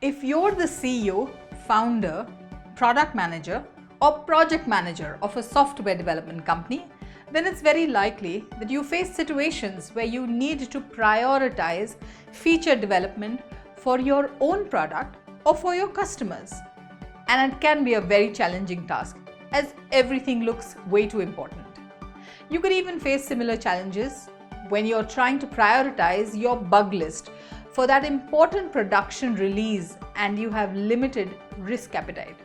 If you're the CEO, founder, product manager, or project manager of a software development company, then it's very likely that you face situations where you need to prioritize feature development for your own product or for your customers. And it can be a very challenging task as everything looks way too important. You could even face similar challenges when you're trying to prioritize your bug list for that important production release and you have limited risk appetite,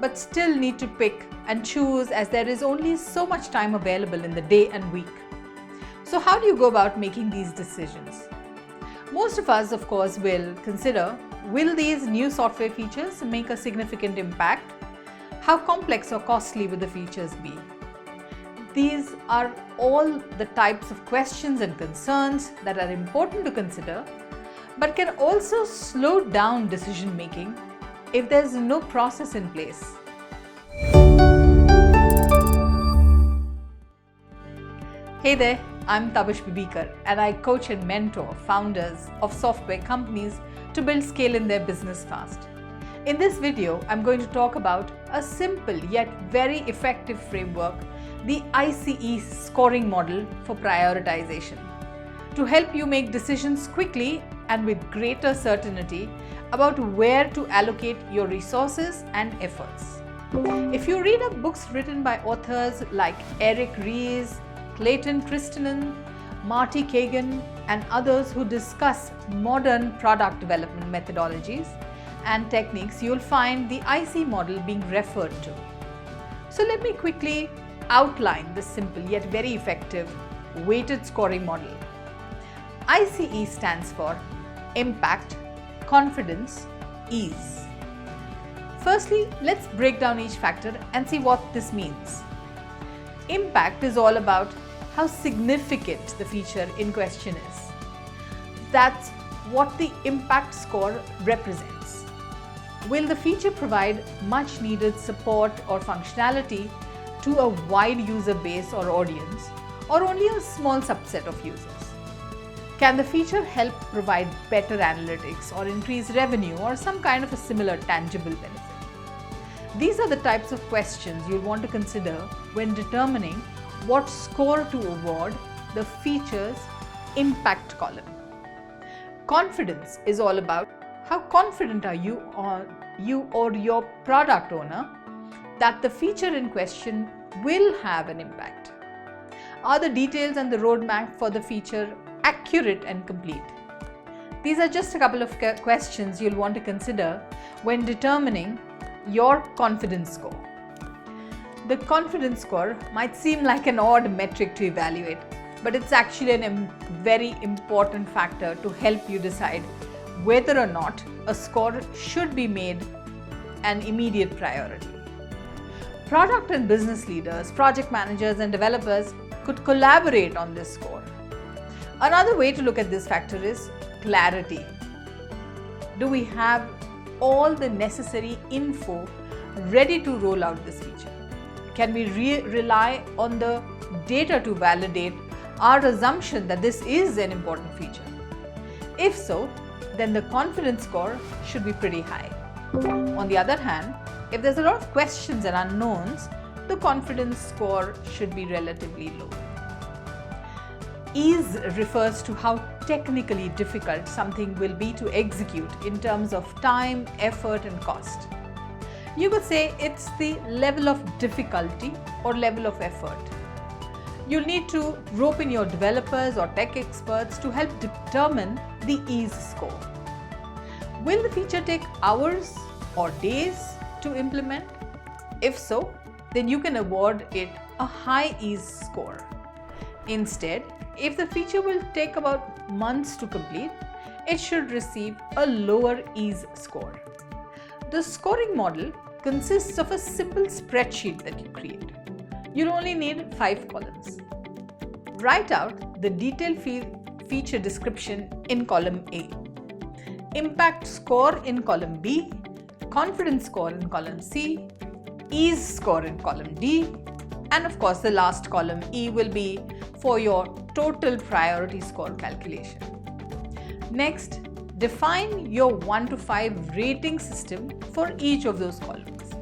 but still need to pick and choose as there is only so much time available in the day and week. So how do you go about making these decisions? Most of us, of course, will consider, will these new software features make a significant impact? How complex or costly will the features be? These are all the types of questions and concerns that are important to consider, but can also slow down decision making if there's no process in place. Hey there, I'm Tabish Bibikar and I coach and mentor founders of software companies to build scale in their business fast. In this video, I'm going to talk about a simple yet very effective framework, the ICE Scoring Model for prioritization, to help you make decisions quickly and with greater certainty about where to allocate your resources and efforts. If you read up books written by authors like Eric Ries, Clayton Christensen, Marty Kagan, and others who discuss modern product development methodologies and techniques, you'll find the ICE model being referred to. So let me quickly outline this simple yet very effective weighted scoring model. ICE stands for Impact, Confidence, Ease. Firstly, let's break down each factor and see what this means. Impact is all about how significant the feature in question is. That's what the impact score represents. Will the feature provide much needed support or functionality to a wide user base or audience, or only a small subset of users? Can the feature help provide better analytics or increase revenue or some kind of a similar tangible benefit? These are the types of questions you'll want to consider when determining what score to award the feature's impact column. Confidence is all about how confident are you or your product owner that the feature in question will have an impact. Are the details and the roadmap for the feature accurate and complete? These are just a couple of questions you'll want to consider when determining your confidence score. The confidence score might seem like an odd metric to evaluate, but it's actually a very important factor to help you decide whether or not a score should be made an immediate priority. Product and business leaders, project managers, and developers could collaborate on this score. Another way to look at this factor is clarity. Do we have all the necessary info ready to roll out this feature? Can we rely on the data to validate our assumption that this is an important feature? If so, then the confidence score should be pretty high. On the other hand, if there's a lot of questions and unknowns, the confidence score should be relatively low. Ease refers to how technically difficult something will be to execute in terms of time, effort, and cost. You could say it's the level of difficulty or level of effort. You'll need to rope in your developers or tech experts to help determine the ease score. Will the feature take hours or days to implement? If so, then you can award it a high ease score. Instead, if the feature will take about months to complete, it should receive a lower ease score. The scoring model consists of a simple spreadsheet that you create. You'll only need 5 columns. Write out the detailed feature description in column A, impact score in column B, confidence score in column C, ease score in column D, and of course the last column E will be for your total priority score calculation. Next, define your 1 to 5 rating system for each of those columns.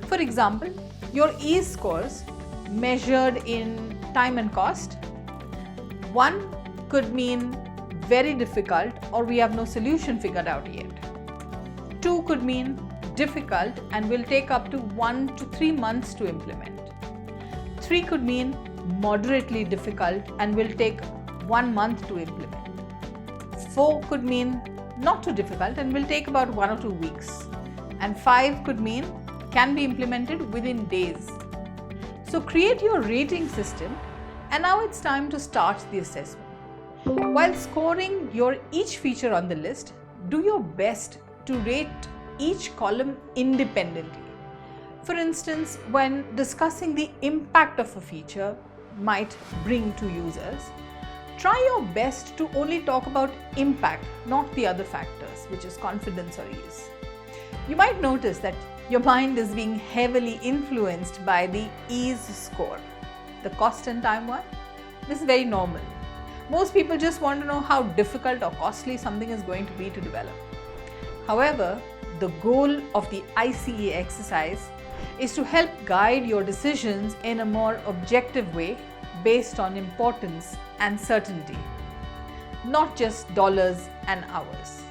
For example, your ICE scores measured in time and cost. 1 could mean very difficult or we have no solution figured out yet. 2 could mean difficult and will take up to 1 to 3 months to implement. 3 could mean moderately difficult and will take 1 month to implement. 4 could mean not too difficult and will take about 1 or 2 weeks. And 5 could mean can be implemented within days. So create your rating system, and now it's time to start the assessment. While scoring your each feature on the list, do your best to rate each column independently. For instance, when discussing the impact of a feature might bring to users, try your best to only talk about impact, not the other factors, which is confidence or ease. You might notice that your mind is being heavily influenced by the ease score, the cost and time one. This is very normal. Most people just want to know how difficult or costly something is going to be to develop. However, the goal of the ICE exercise is to help guide your decisions in a more objective way based on importance and certainty, not just dollars and hours.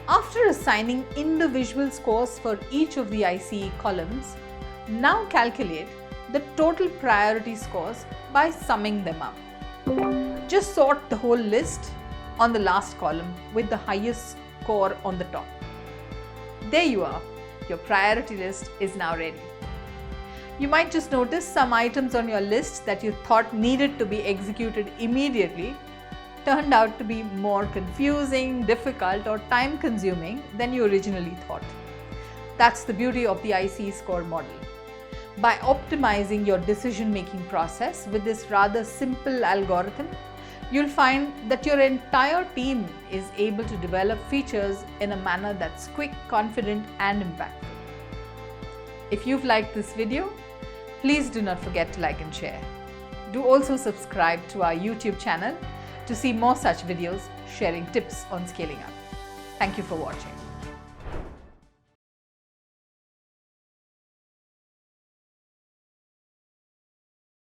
After assigning individual scores for each of the ICE columns, now calculate the total priority scores by summing them up. Just sort the whole list on the last column with the highest score on the top. There you are, your priority list is now ready. You might just notice some items on your list that you thought needed to be executed immediately turned out to be more confusing, difficult, or time-consuming than you originally thought. That's the beauty of the ICE Score model. By optimizing your decision-making process with this rather simple algorithm, you'll find that your entire team is able to develop features in a manner that's quick, confident, and impactful. If you've liked this video, please do not forget to like and share. Do also subscribe to our YouTube channel to see more such videos sharing tips on scaling up. Thank you for watching.